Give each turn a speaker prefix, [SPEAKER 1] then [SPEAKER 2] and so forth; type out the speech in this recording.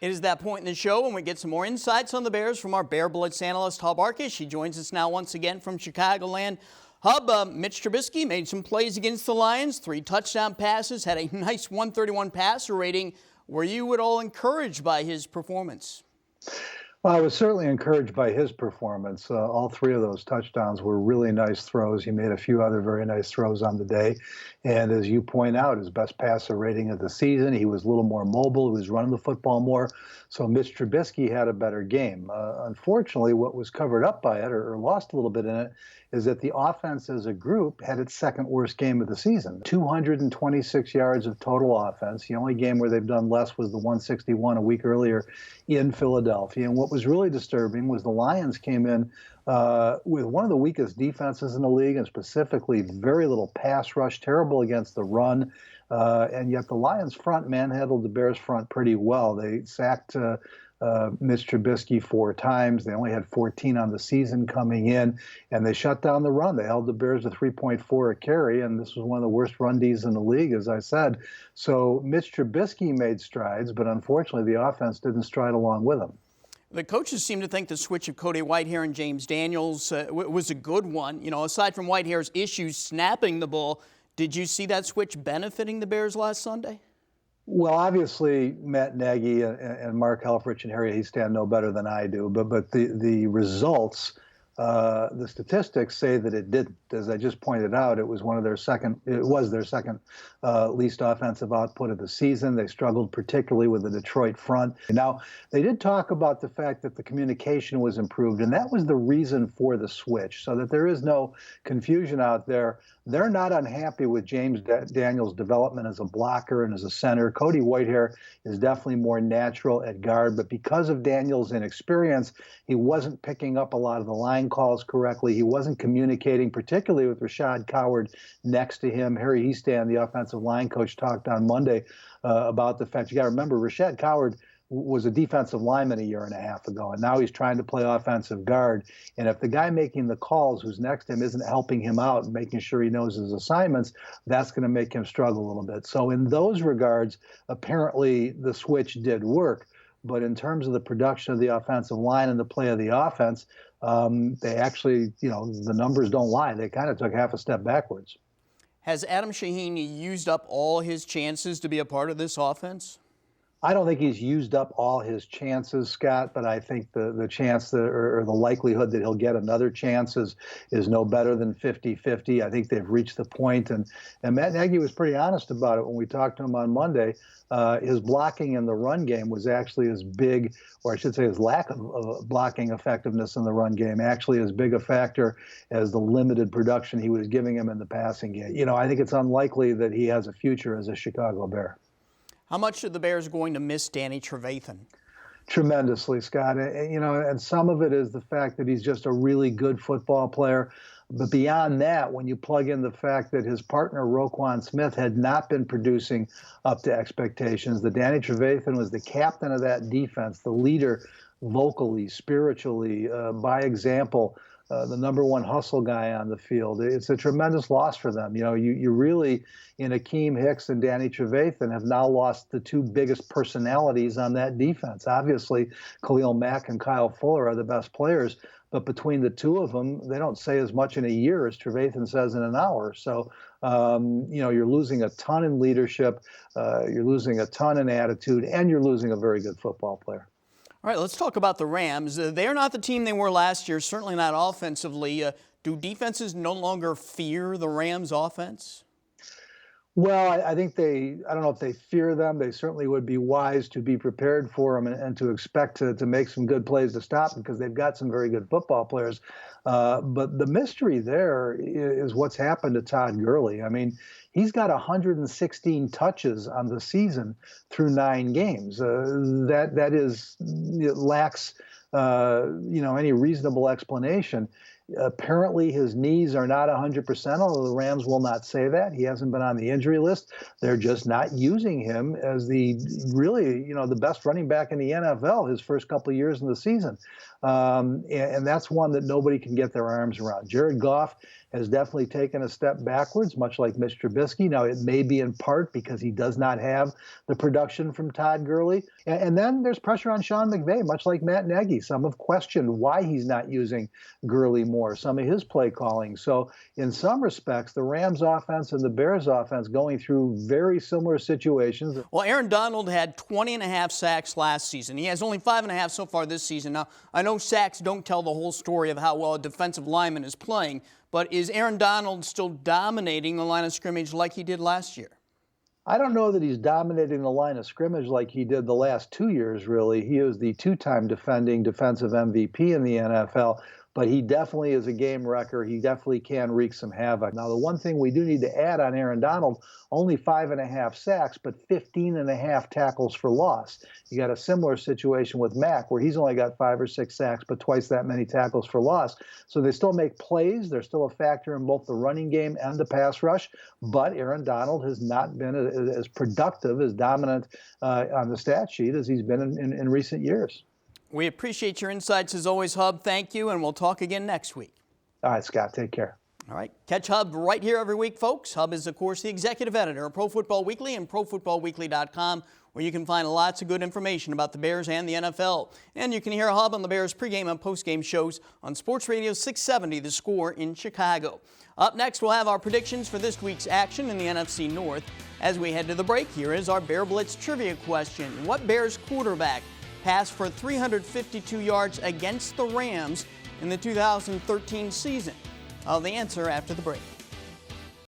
[SPEAKER 1] It is that point in the show when we get some more insights on the Bears from our Bear Blitz analyst, Hub Arkush. He joins us now once again from Chicagoland. Hub, Mitch Trubisky made some plays against the Lions, 3 touchdown passes, had a nice 131 passer rating. Were you at all encouraged by his performance?
[SPEAKER 2] Well, I was certainly encouraged by his performance. All 3 of those touchdowns were really nice throws. He made a few other very nice throws on the day. And as you point out, his best passer rating of the season. He was a little more mobile. He was running the football more. So Mitch Trubisky had a better game. Unfortunately, what was covered up by it, or lost a little bit in it, is that the offense as a group had its second worst game of the season. 226 yards of total offense. The only game where they've done less was the 161 a week earlier in Philadelphia. And what was really disturbing was the Lions came in with one of the weakest defenses in the league, and specifically very little pass rush, terrible against the run. And yet the Lions front manhandled the Bears front pretty well. They sacked Mitch Trubisky 4 times. They only had 14 on the season coming in, and they shut down the run. They held the Bears to 3.4 a carry, and this was one of the worst run Ds in the league, as I said. So Mitch Trubisky made strides, but unfortunately the offense didn't stride along with him.
[SPEAKER 1] The coaches seem to think the switch of Cody Whitehair and James Daniels was a good one. You know, aside from Whitehair's issues snapping the ball, did you see that switch benefiting the Bears last Sunday?
[SPEAKER 2] Well, obviously, Matt Nagy and Mark Helfrich and Harry Hiestand know better than I do, but the results, the statistics say that it didn't. As I just pointed out, it was their second least offensive output of the season. They struggled particularly with the Detroit front. Now, they did talk about the fact that the communication was improved, and that was the reason for the switch, so that there is no confusion out there. They're not unhappy with James Daniels' development as a blocker and as a center. Cody Whitehair is definitely more natural at guard, but because of Daniels' inexperience, he wasn't picking up a lot of the line calls correctly. He wasn't communicating, particularly with Rashad Coward next to him. Harry Hiestand, the offensive line coach, talked on Monday about the fact, you got to remember, Rashad Coward was a defensive lineman a year and a half ago, and now he's trying to play offensive guard. And if the guy making the calls who's next to him isn't helping him out and making sure he knows his assignments, that's going to make him struggle a little bit. So in those regards, apparently the switch did work. But in terms of the production of the offensive line and the play of the offense, they actually, the numbers don't lie. They kind of took half a step backwards.
[SPEAKER 1] Has Adam Shaheen used up all his chances to be a part of this offense?
[SPEAKER 2] I don't think he's used up all his chances, Scott, but I think the chance or the likelihood that he'll get another chance is no better than 50-50. I think they've reached the point, and Matt Nagy was pretty honest about it when we talked to him on Monday. His blocking in the run game was actually as big, or I should say his lack of blocking effectiveness in the run game, actually as big a factor as the limited production he was giving him in the passing game. I think it's unlikely that he has a future as a Chicago Bear.
[SPEAKER 1] How much are the Bears going to miss Danny Trevathan?
[SPEAKER 2] Tremendously, Scott. And some of it is the fact that he's just a really good football player. But beyond that, when you plug in the fact that his partner, Roquan Smith, had not been producing up to expectations, that Danny Trevathan was the captain of that defense, the leader vocally, spiritually, by example, the number one hustle guy on the field. It's a tremendous loss for them. You really, in Akeem Hicks and Danny Trevathan, have now lost the 2 biggest personalities on that defense. Obviously, Khalil Mack and Kyle Fuller are the best players, but between the 2 of them, they don't say as much in a year as Trevathan says in an hour. So, you're losing a ton in leadership, you're losing a ton in attitude, and you're losing a very good football player.
[SPEAKER 1] All right, let's talk about the Rams. They're not the team they were last year, certainly not offensively. Do defenses no longer fear the Rams' offense?
[SPEAKER 2] Well, I think I don't know if they fear them. They certainly would be wise to be prepared for them and to expect to make some good plays to stop them, because they've got some very good football players. But the mystery there is what's happened to Todd Gurley. I mean, he's got 116 touches on the season through 9 games. It lacks any reasonable explanation. Apparently, his knees are not 100%, although the Rams will not say that. He hasn't been on the injury list. They're just not using him as the best running back in the NFL his first couple of years in the season. And that's one that nobody can get their arms around. Jared Goff has definitely taken a step backwards, much like Mitch Trubisky. Now, it may be in part because he does not have the production from Todd Gurley. And then there's pressure on Sean McVay, much like Matt Nagy. Some have questioned why he's not using Gurley more, some of his play calling. So in some respects, the Rams offense and the Bears offense going through very similar situations.
[SPEAKER 1] Well, Aaron Donald had 20.5 sacks last season. He has only 5.5 so far this season. Now, I know sacks don't tell the whole story of how well a defensive lineman is playing, but is Aaron Donald still dominating the line of scrimmage like he did last year?
[SPEAKER 2] I don't know that he's dominating the line of scrimmage like he did the last 2 years, really. He is the two-time defending defensive MVP in the NFL, but he definitely is a game wrecker. He definitely can wreak some havoc. Now, the one thing we do need to add on Aaron Donald, only 5.5 sacks, but 15.5 tackles for loss. You got a similar situation with Mack, where he's only got 5 or 6 sacks, but twice that many tackles for loss. So they still make plays. They're still a factor in both the running game and the pass rush. But Aaron Donald has not been as productive, as dominant on the stat sheet as he's been in recent years.
[SPEAKER 1] We appreciate your insights as always, Hub. Thank you, and we'll talk again next week.
[SPEAKER 2] All right, Scott, take care.
[SPEAKER 1] All right, catch Hub right here every week, folks. Hub is, of course, the executive editor of Pro Football Weekly and ProFootballWeekly.com, where you can find lots of good information about the Bears and the NFL. And you can hear Hub on the Bears pregame and postgame shows on Sports Radio 670, The Score in Chicago. Up next, we'll have our predictions for this week's action in the NFC North. As we head to the break, here is our Bear Blitz trivia question. What Bears quarterback passed for 352 yards against the Rams in the 2013 season? The answer after the break.